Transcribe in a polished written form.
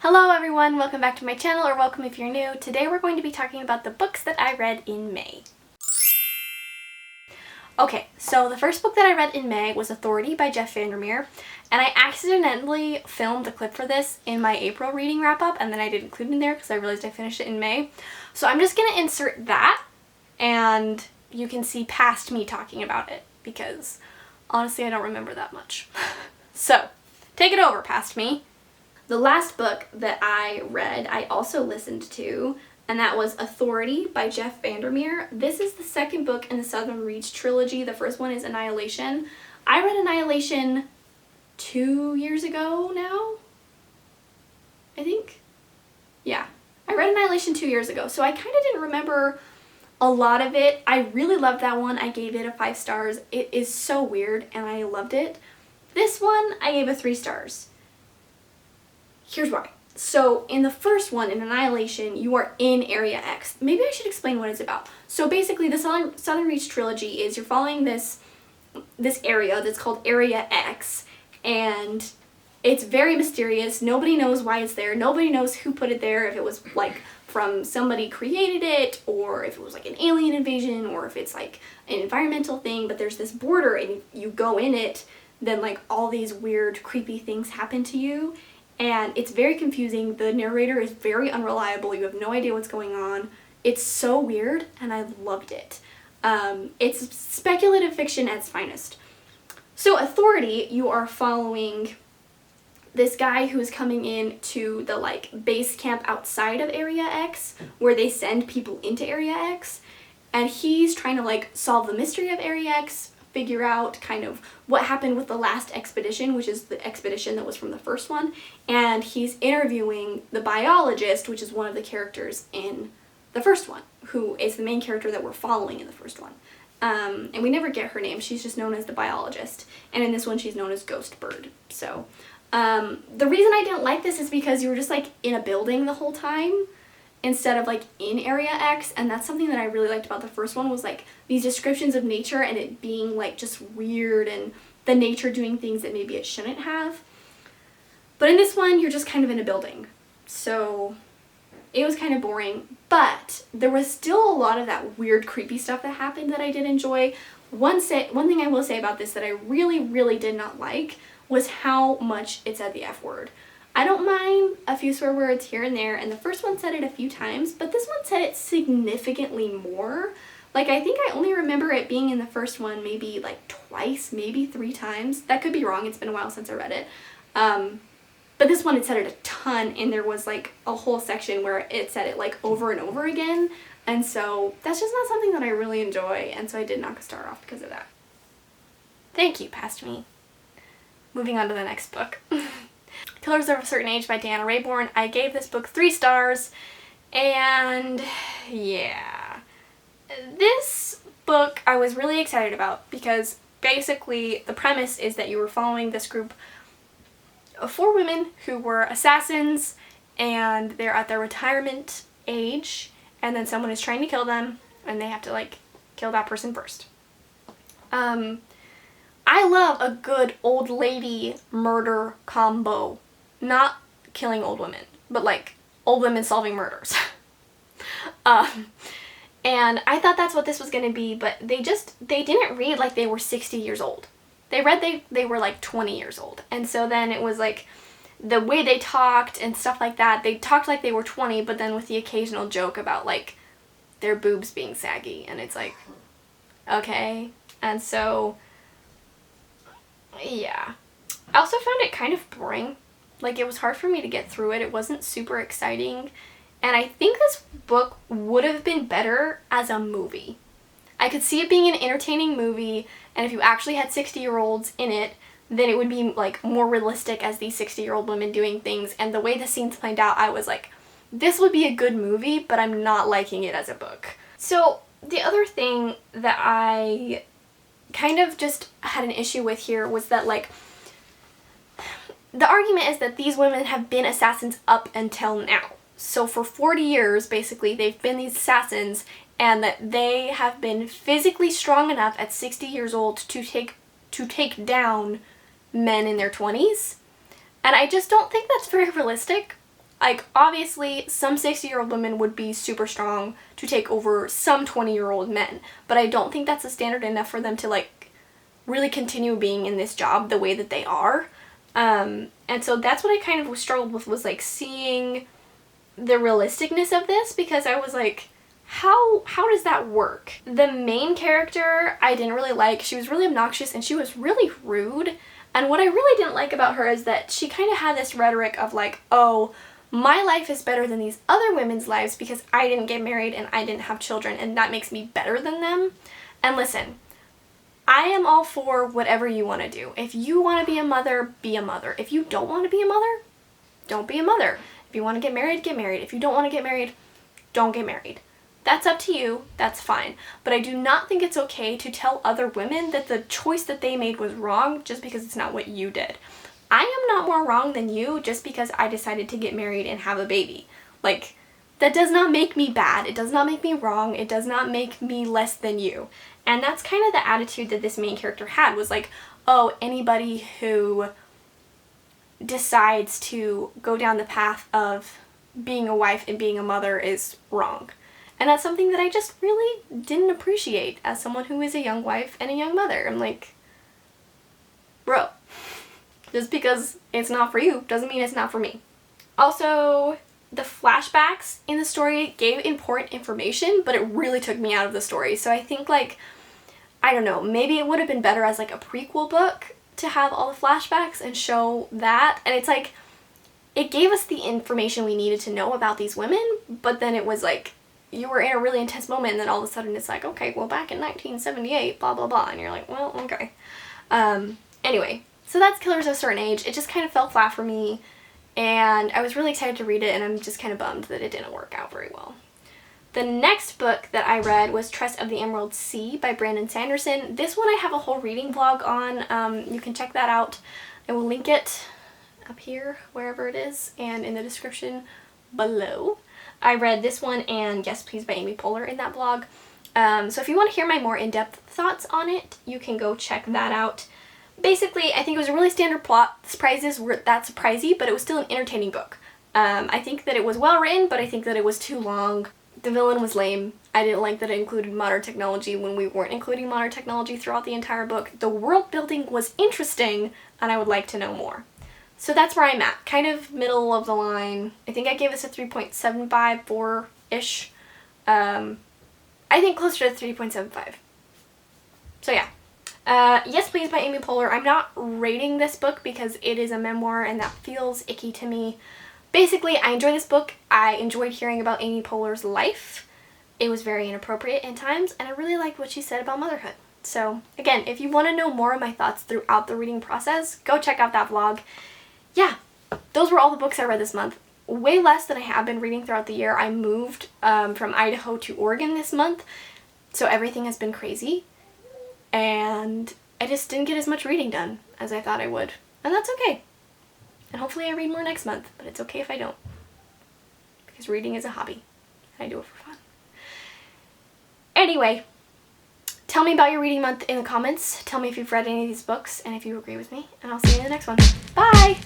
Hello everyone, welcome back to my channel, or welcome if you're new. Today we're going to be talking about the books that I read in May. Okay, so the first book that I read in May was Authority by Jeff Vandermeer, and I accidentally filmed a clip for this in my April reading wrap-up, and then I didn't include it in there because I realized I finished it in May. So I'm just going to insert that, and you can see past me talking about it, because honestly I don't remember that much. So, take it over, past me. The last book that I read, I also listened to, and that was Authority by Jeff Vandermeer. This is the second book in the Southern Reach trilogy. The first one is Annihilation. I read Annihilation 2 years ago now, I think. Yeah, I read Annihilation 2 years ago, so I kind of didn't remember a lot of it. I really loved that one. I gave it a 5 stars. It is so weird, and I loved it. This one, I gave a 3 stars. Here's why. So in the first one, in Annihilation, you are in Area X. Maybe I should explain what it's about. So basically, the Southern Reach trilogy is you're following this area that's called Area X, and it's very mysterious. Nobody knows why it's there. Nobody knows who put it there, if it was like from somebody created it, or if it was like an alien invasion, or if it's like an environmental thing, but there's this border and if you go in it, then like all these weird, creepy things happen to you. And it's very confusing. The narrator is very unreliable. You have no idea what's going on. It's so weird, and I loved it. It's speculative fiction at its finest. So Authority, you are following this guy who's coming in to the like base camp outside of Area X, where they send people into Area X, and he's trying to like solve the mystery of Area X, figure out kind of what happened with the last expedition, which is the expedition that was from the first one, and he's interviewing the biologist, which is one of the characters in the first one, who is the main character that we're following in the first one. And we never get her name. She's just known as the biologist, and in this one she's known as Ghost Bird. So the reason I didn't like this is because you were just like in a building the whole time instead of like in Area X, and that's something that I really liked about the first one, was like these descriptions of nature and it being like just weird and the nature doing things that maybe it shouldn't have. But in this one you're just kind of in a building, so it was kind of boring, but there was still a lot of that weird creepy stuff that happened that I did enjoy. One thing I will say about this that I really did not like was how much it said the F word. I don't mind a few swear words here and there, and the first one said it a few times, but this one said it significantly more. Like, I think I only remember it being in the first one maybe like twice, maybe 3 times. That could be wrong, it's been a while since I read it. But this one, it said it a ton, and there was like a whole section where it said it like over and over again, and so that's just not something that I really enjoy, and so I did knock a star off because of that. Thank you, past me. Moving on to the next book. Killers of a Certain Age by Deanna Raybourn. I gave this book 3 stars, and yeah. This book I was really excited about because basically the premise is that you were following this group of 4 women who were assassins, and they're at their retirement age, and then someone is trying to kill them, and they have to like kill that person first. I love a good old lady murder combo. Not killing old women, but like old women solving murders. And I thought that's what this was going to be, but they didn't read like they were 60 years old. They read they were like 20 years old. And so then it was like the way they talked and stuff like that. They talked like they were 20, but then with the occasional joke about like their boobs being saggy, and it's like, okay. And so yeah. I also found it kind of boring. Like, it was hard for me to get through it. It wasn't super exciting. And I think this book would have been better as a movie. I could see it being an entertaining movie, and if you actually had 60-year-olds in it, then it would be like more realistic as these 60-year-old women doing things. And the way the scenes played out, I was like, this would be a good movie, but I'm not liking it as a book. So the other thing that I kind of just had an issue with here was that like the argument is that these women have been assassins up until now. So for 40 years, basically, they've been these assassins, and that they have been physically strong enough at 60 years old to take down men in their 20s. And I just don't think that's very realistic. Like, obviously, some 60-year-old women would be super strong to take over some 20-year-old men, but I don't think that's a standard enough for them to, like, really continue being in this job the way that they are. And so that's what I kind of struggled with, was, like, seeing the realisticness of this, because I was like, how does that work? The main character I didn't really like. She was really obnoxious and she was really rude. And what I really didn't like about her is that she kind of had this rhetoric of like, oh, my life is better than these other women's lives because I didn't get married and I didn't have children, and that makes me better than them. And listen, I am all for whatever you want to do. If you want to be a mother, be a mother. If you don't want to be a mother, don't be a mother. If you want to get married, get married. If you don't want to get married, don't get married. That's up to you. That's fine. But I do not think it's okay to tell other women that the choice that they made was wrong just because it's not what you did. I am not more wrong than you just because I decided to get married and have a baby. Like, that does not make me bad. It does not make me wrong. It does not make me less than you. And that's kind of the attitude that this main character had, was like, oh, anybody who decides to go down the path of being a wife and being a mother is wrong. And that's something that I just really didn't appreciate as someone who is a young wife and a young mother. I'm like, bro, just because it's not for you doesn't mean it's not for me. Also, the flashbacks in the story gave important information, but it really took me out of the story. So I think, like, I don't know, maybe it would have been better as like a prequel book to have all the flashbacks and show that. And it's like, it gave us the information we needed to know about these women, but then it was like, you were in a really intense moment and then all of a sudden it's like, okay, well, back in 1978, blah, blah, blah. And you're like, well, okay. Anyway, so that's Killers of a Certain Age. It just kind of fell flat for me, and I was really excited to read it, and I'm just kind of bummed that it didn't work out very well. The next book that I read was Trust of the Emerald Sea by Brandon Sanderson. This one I have a whole reading vlog on. You can check that out. I will link it up here, wherever it is, and in the description below. I read this one and Yes Please by Amy Poehler in that vlog. So if you want to hear my more in-depth thoughts on it, you can go check that out. Basically, I think it was a really standard plot. The surprises weren't that surprisey, but it was still an entertaining book. I think that it was well written, but I think that it was too long. The villain was lame. I didn't like that it included modern technology when we weren't including modern technology throughout the entire book. The world building was interesting, and I would like to know more. So that's where I'm at, kind of middle of the line. I think I gave this a 3.75, 4-ish. I think closer to 3.75. So yeah. Yes Please by Amy Poehler. I'm not rating this book because it is a memoir and that feels icky to me. Basically, I enjoyed this book. I enjoyed hearing about Amy Poehler's life. It was very inappropriate at times, and I really liked what she said about motherhood. So again, if you want to know more of my thoughts throughout the reading process, go check out that vlog. Yeah, those were all the books I read this month. Way less than I have been reading throughout the year. I moved from Idaho to Oregon this month, so everything has been crazy. And I just didn't get as much reading done as I thought I would. And that's okay. And hopefully I read more next month, but it's okay if I don't. Because reading is a hobby. I do it for fun. Anyway, tell me about your reading month in the comments. Tell me if you've read any of these books and if you agree with me. And I'll see you in the next one. Bye!